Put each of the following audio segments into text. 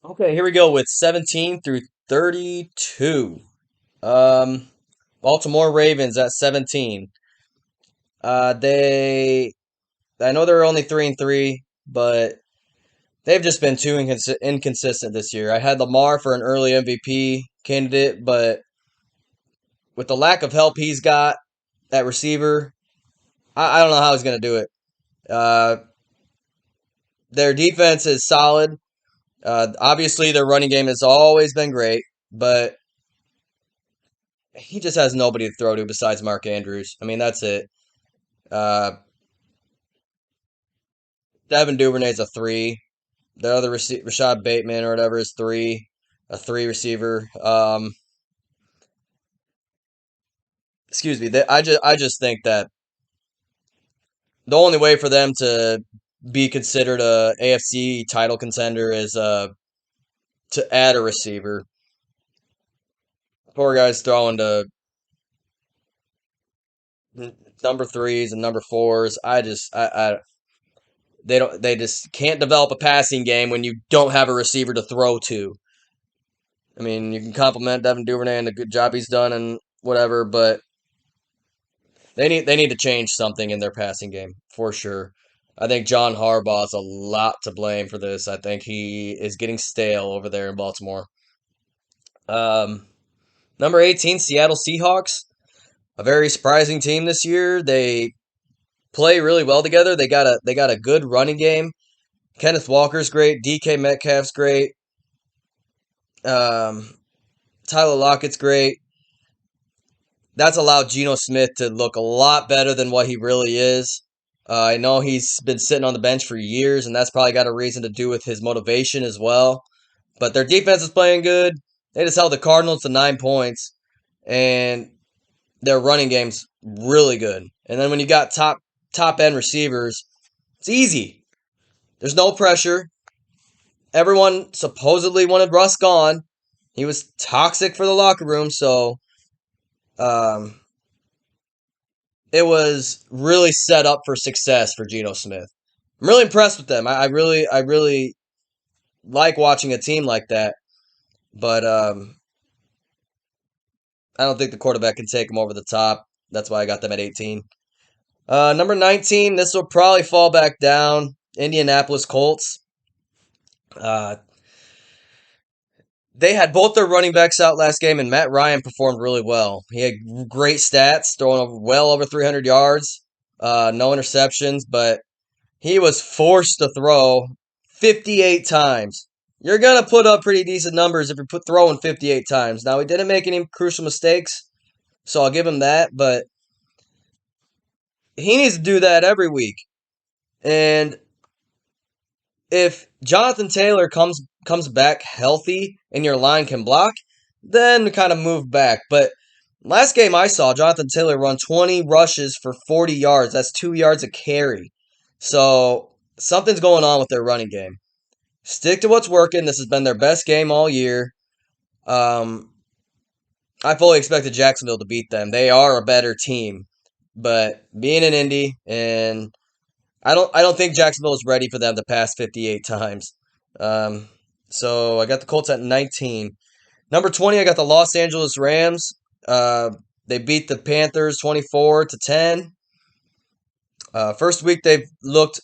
Okay, here we go with 17 through 32. Um, Baltimore Ravens at 17. I know they're only 3-3, but they've just been too inconsistent this year. I had Lamar for an early MVP candidate, but with the lack of help he's got at receiver, I don't know how he's going to do it. Uh, their defense is solid. Obviously, their running game has always been great, but he just has nobody to throw to besides Mark Andrews. I mean, that's it. Uh, Devin Duvernay's a three. The other Rashad Bateman or whatever is three, a three receiver. Excuse me. I just think that the only way for them to be considered a AFC title contender is to add a receiver. Poor guys throwing to number threes and number fours. They just can't develop a passing game when you don't have a receiver to throw to. I mean, you can compliment Devin Duvernay and the good job he's done and whatever, but they need to change something in their passing game for sure. I think John Harbaugh's a lot to blame for this. I think he is getting stale over there in Baltimore. Um, Number 18, Seattle Seahawks, a very surprising team this year. They play really well together. They got a good running game. Kenneth Walker's great. DK Metcalf's great. Um, Tyler Lockett's great. That's allowed Geno Smith to look a lot better than what he really is. I know he's been sitting on the bench for years, and that's probably got a reason to do with his motivation as well. But their defense is playing good. They just held the Cardinals to 9 points, and their running game's really good. And then when you got top end receivers, it's easy. There's no pressure. Everyone supposedly wanted Russ gone. He was toxic for the locker room, so um, it was really set up for success for Geno Smith. I'm really impressed with them. I really like watching a team like that, but I don't think the quarterback can take them over the top. That's why I got them at 18. Number 19, this will probably fall back down. Indianapolis Colts. Uh, they had both their running backs out last game, and Matt Ryan performed really well. He had great stats, throwing well over 300 yards, no interceptions, but he was forced to throw 58 times. You're going to put up pretty decent numbers if you're throwing 58 times. Now, he didn't make any crucial mistakes, so I'll give him that, but he needs to do that every week. And if Jonathan Taylor comes back healthy and your line can block, then kind of move back. But last game I saw, Jonathan Taylor run 20 rushes for 40 yards. That's 2 yards a carry. So something's going on with their running game. Stick to what's working. This has been their best game all year. Um, I fully expected Jacksonville to beat them. They are a better team, but being in Indy, and I don't think Jacksonville is ready for them to pass 58 times. Um, so I got the Colts at 19. Number 20, I got the Los Angeles Rams. Uh, they beat the Panthers 24-10. First week they've looked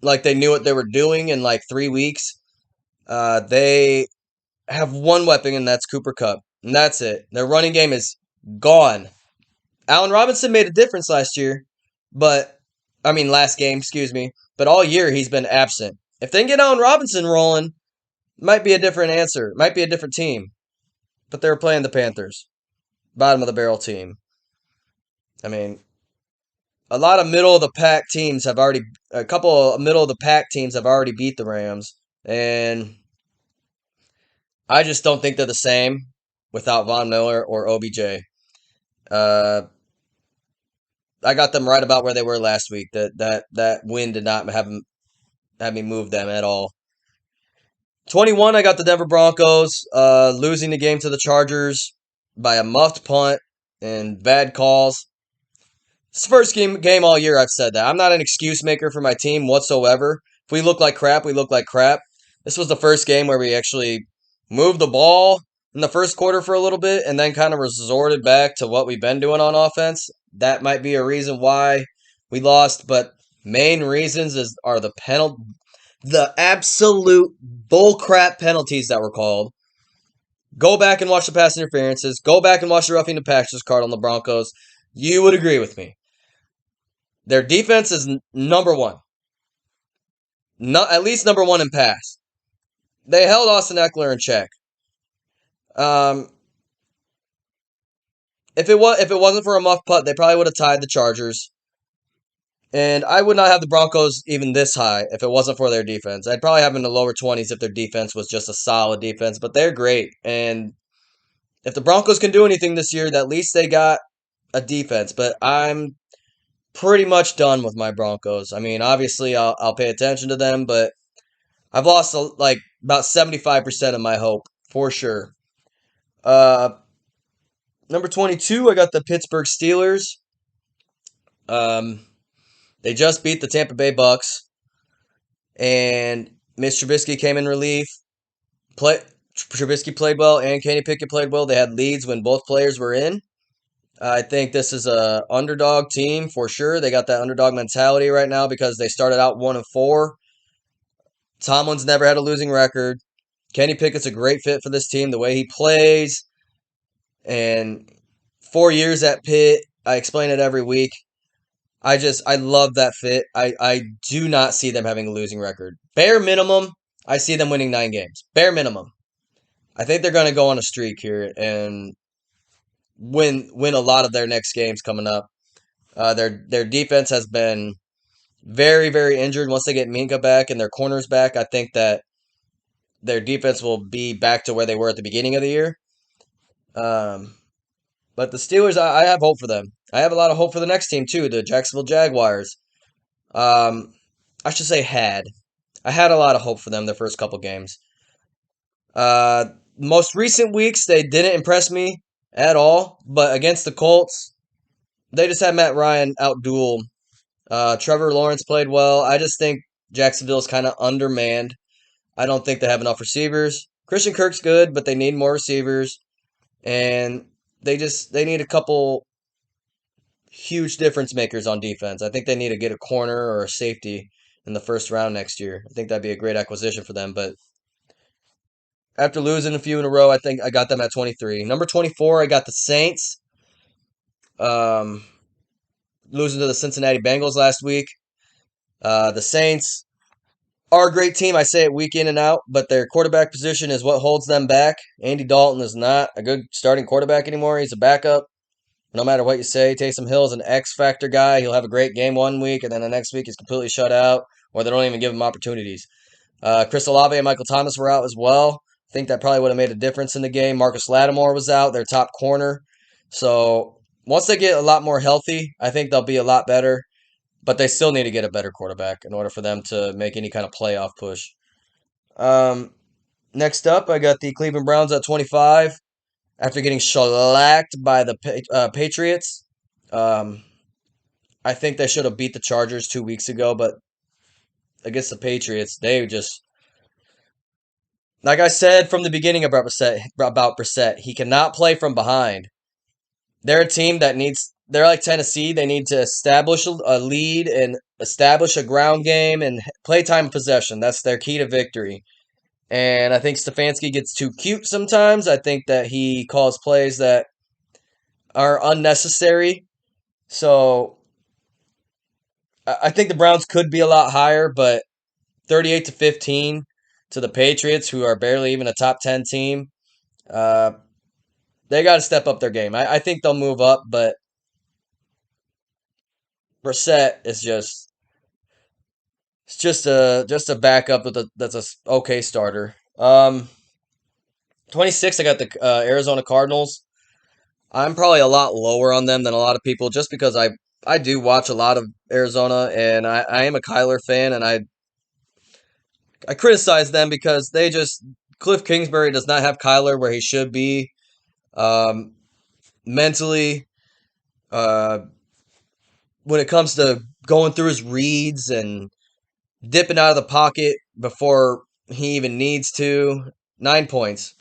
like they knew what they were doing in like 3 weeks. They have one weapon, and that's Cooper Kupp. And that's it. Their running game is gone. Allen Robinson made a difference last year, but last game, excuse me. But all year he's been absent. If they can get Allen Robinson rolling, might be a different answer. Might be a different team. But they were playing the Panthers, bottom of the barrel team. I mean, a lot of middle of the pack teams have already, a couple of middle of the pack teams have already beat the Rams, and I just don't think they're the same without Von Miller or OBJ. Uh, I got them right about where they were last week. That win did not have me move them at all. 21, I got the Denver Broncos losing the game to the Chargers by a muffed punt and bad calls. It's the first game all year I've said that. I'm not an excuse maker for my team whatsoever. If we look like crap, we look like crap. This was the first game where we actually moved the ball in the first quarter for a little bit and then kind of resorted back to what we've been doing on offense. That might be a reason why we lost, but main reasons are the absolute bullcrap penalties that were called. Go back and watch the pass interferences. Go back and watch the roughing the passer card on the Broncos. You would agree with me. Their defense is number one. Not, at least number one in pass. They held Austin Eckler in check. If it wasn't for a muff putt, they probably would have tied the Chargers. And I would not have the Broncos even this high if it wasn't for their defense. I'd probably have them in the lower 20s if their defense was just a solid defense, but they're great. And if the Broncos can do anything this year, at least they got a defense. But I'm pretty much done with my Broncos. I mean, obviously I'll pay attention to them, but I've lost like about 75% of my hope for sure. Number 22, I got the Pittsburgh Steelers. They just beat the Tampa Bay Bucks, and Mitch Trubisky came in relief. Trubisky played well, and Kenny Pickett played well. They had leads when both players were in. I think this is a underdog team for sure. They got that underdog mentality right now because they started out 1-4. Tomlin's never had a losing record. Kenny Pickett's a great fit for this team. The way he plays, and 4 years at Pitt. I explain it every week. I love that fit. I do not see them having a losing record. Bare minimum, I see them winning 9 games. Bare minimum. I think they're going to go on a streak here and win a lot of their next games coming up. Their defense has been very, very injured. Once they get Minka back and their corners back, I think that their defense will be back to where they were at the beginning of the year. But the Steelers, I have hope for them. I have a lot of hope for the next team, too, the Jacksonville Jaguars. I should say had. I had a lot of hope for them the first couple games. Most recent weeks, they didn't impress me at all. But against the Colts, they just had Matt Ryan outduel. Trevor Lawrence played well. I just think Jacksonville's kind of undermanned. I don't think they have enough receivers. Christian Kirk's good, but they need more receivers. And they need a couple huge difference makers on defense. I think they need to get a corner or a safety in the first round next year. I think that'd be a great acquisition for them. But after losing a few in a row, I think I got them at 23. Number 24, I got the Saints. Losing to the Cincinnati Bengals last week. The Saints are a great team. I say it week in and out, but their quarterback position is what holds them back. Andy Dalton is not a good starting quarterback anymore. He's a backup. No matter what you say, Taysom Hill is an X-factor guy. He'll have a great game one week, and then the next week he's completely shut out, or they don't even give him opportunities. Chris Olave and Michael Thomas were out as well. I think that probably would have made a difference in the game. Marcus Lattimore was out, their top corner. So once they get a lot more healthy, I think they'll be a lot better. But they still need to get a better quarterback in order for them to make any kind of playoff push. Next up, I got the Cleveland Browns at 25. After getting shellacked by the Patriots. I think they should have beat the Chargers 2 weeks ago, but against the Patriots, they just... Like I said from the beginning about Brissett, he cannot play from behind. They're a team that they're like Tennessee. They need to establish a lead and establish a ground game and play time possession. That's their key to victory. And I think Stefanski gets too cute sometimes. I think that he calls plays that are unnecessary. So I think the Browns could be a lot higher, but 38-15 to the Patriots, who are barely even a top 10 team, they got to step up their game. I think they'll move up, but Brissett is just a backup that's a okay starter. 26, I got the Arizona Cardinals. I'm probably a lot lower on them than a lot of people just because I do watch a lot of Arizona, and I am a Kyler fan, and I criticize them because Cliff Kingsbury does not have Kyler where he should be mentally when it comes to going through his reads and dipping out of the pocket before he even needs to. 9 points.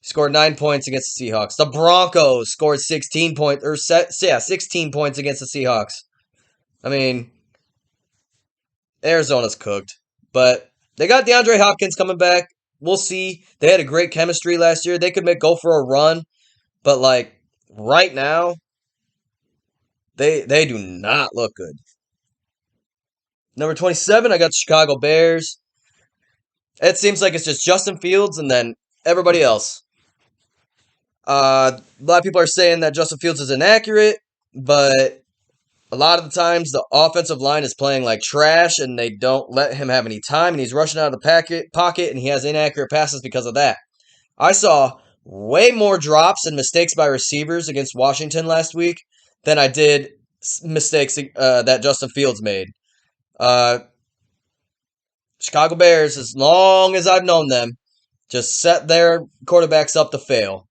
He scored 9 points against the Seahawks. The Broncos scored 16 points, 16 points against the Seahawks. I mean, Arizona's cooked. But they got DeAndre Hopkins coming back. We'll see. They had a great chemistry last year. They could go for a run. But, like, right now, they do not look good. Number 27, I got the Chicago Bears. It seems like it's just Justin Fields and then everybody else. A lot of people are saying that Justin Fields is inaccurate, but a lot of the times the offensive line is playing like trash and they don't let him have any time and he's rushing out of the pocket and he has inaccurate passes because of that. I saw way more drops and mistakes by receivers against Washington last week than I did mistakes that Justin Fields made. Chicago Bears, as long as I've known them, just set their quarterbacks up to fail.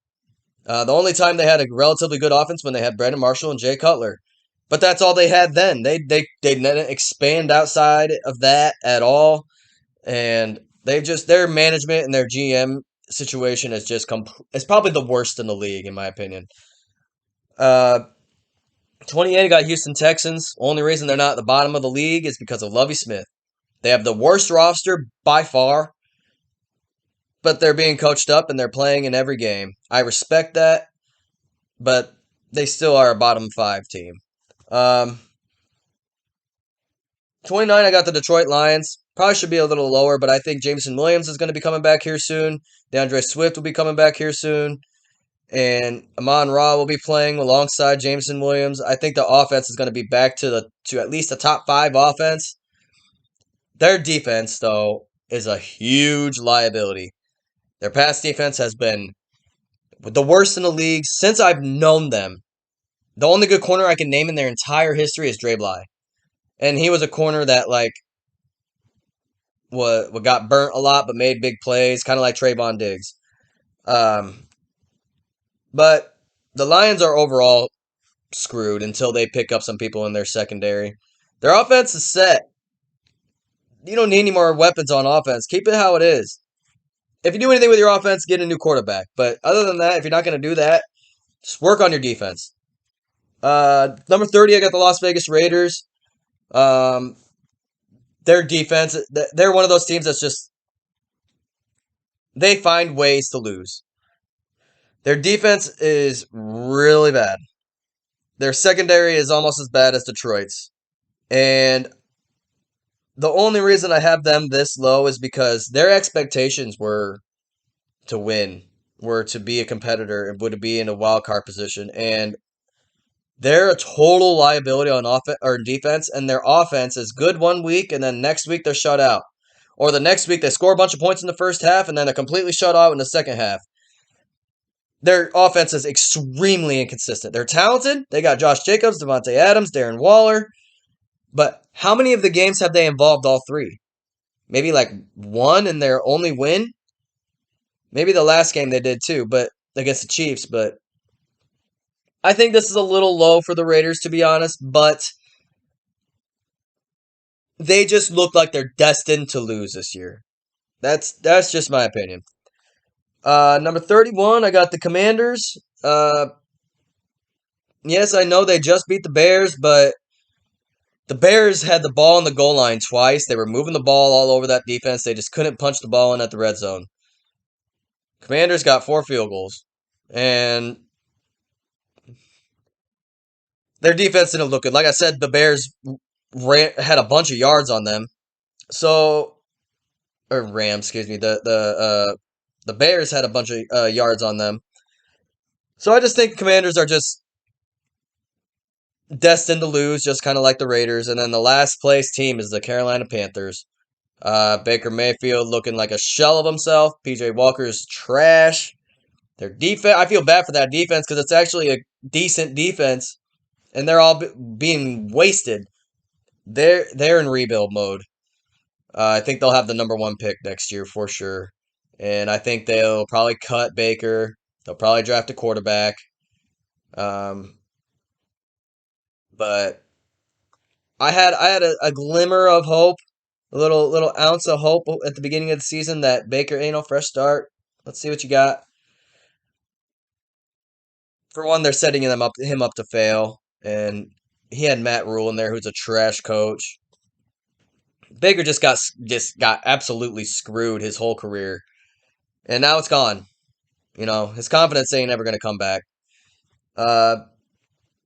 The only time they had a relatively good offense when they had Brandon Marshall and Jay Cutler. But that's all they had then. They didn't expand outside of that at all. And their management and their GM situation is just it's probably the worst in the league, in my opinion. 28 got Houston Texans. Only reason they're not at the bottom of the league is because of Lovie Smith. They have the worst roster by far, but they're being coached up and they're playing in every game. I respect that, but they still are a bottom 5 team. 29, I got the Detroit Lions. Probably should be a little lower, but I think Jameson Williams is going to be coming back here soon. DeAndre Swift will be coming back here soon. And Amon-Ra will be playing alongside Jameson Williams. I think the offense is going to be back to at least a top 5 offense. Their defense, though, is a huge liability. Their pass defense has been the worst in the league since I've known them. The only good corner I can name in their entire history is Dre Bly. And he was a corner that, what got burnt a lot but made big plays, kind of like Trayvon Diggs. But the Lions are overall screwed until they pick up some people in their secondary. Their offense is set. You don't need any more weapons on offense. Keep it how it is. If you do anything with your offense, get a new quarterback. But other than that, if you're not going to do that, just work on your defense. Number 30, I got the Las Vegas Raiders. Their defense, they're one of those teams that's just, they find ways to lose. Their defense is really bad. Their secondary is almost as bad as Detroit's. And the only reason I have them this low is because their expectations were to win, were to be a competitor, and would be in a wild card position. And they're a total liability on offense or defense, and their offense is good one week, and then next week they're shut out. Or the next week they score a bunch of points in the first half, and then they're completely shut out in the second half. Their offense is extremely inconsistent. They're talented. They got Josh Jacobs, Devontae Adams, Darren Waller. But how many of the games have they involved all three? Maybe like one in their only win? Maybe the last game they did too, but against the Chiefs. But I think this is a little low for the Raiders, to be honest. But they just look like they're destined to lose this year. That's just my opinion. Number 31, I got the Commanders. Yes, I know they just beat the Bears, but the Bears had the ball on the goal line twice. They were moving the ball all over that defense. They just couldn't punch the ball in at the red zone. Commanders got 4 field goals. And their defense didn't look good. Like I said, the Bears had a bunch of yards on them. So, or Rams, excuse me. The Bears had a bunch of yards on them. So I just think Commanders are just destined to lose, just kind of like the Raiders. And then the last place team is the Carolina Panthers. Baker Mayfield looking like a shell of himself. PJ Walker's trash. Their defense, I feel bad for that defense because it's actually a decent defense, and they're all being wasted. They're in rebuild mode. I think they'll have the number 1 pick next year for sure. And I think they'll probably cut Baker. They'll probably draft a quarterback. But I had a glimmer of hope A little ounce of hope at the beginning of the season that Baker ain't no fresh start. Let's see what you got. For one, they're setting him up to fail, and he had Matt Rule in there, who's a trash coach. Baker just got absolutely screwed his whole career, and now it's gone. His confidence ain't ever gonna come back. Uh,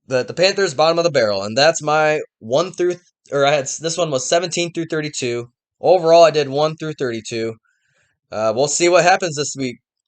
the Panthers bottom of the barrel, and that's my one through. Or I had this one was 17 through 32. Overall, I did 1 through 32. We'll see what happens this week.